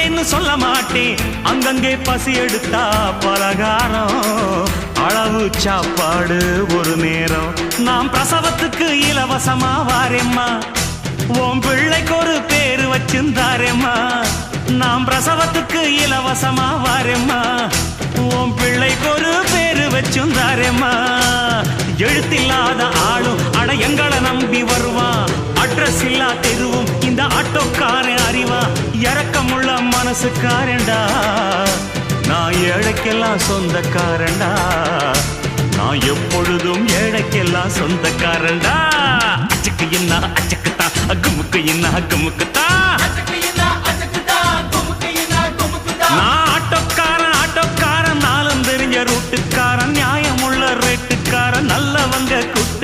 இல்லைன்னு சொல்ல மாட்டேன். அங்கங்கே பசி எடுத்தா பலகாரம், அளவு சாப்பாடு ஒரு நேரம். நாம் பிரசவத்துக்கு இலவசமா வாரேம்மா, உன் பிள்ளைக்கு ஒரு பேரு வச்சிருந்தாரேம்மா. நாம் பிரசவத்துக்கு இலவசமா வாரேம்மா, உன் பிள்ளைக்கு ஒரு பேரு வச்சிருந்தாரேம்மா. எழுத்தில்லாத ஆளும் அட எங்களை நம்பி வருவான், அட்ரஸ் இல்லா தெருவும் இந்த ஆட்டோக்காரன் அறிவா. இறக்கமுள்ள மனசுக்காரண்டா, நான் ஏழைக்கெல்லாம் சொந்தக்காரண்டா, நான் எப்பொழுதும் ஏழைக்கெல்லாம் சொந்தக்காரண்டா. அச்சக்கு என்ன அச்சக்குத்தா, அக்குமுக்கு என்ன அக்குமுக்குத்தா, நான்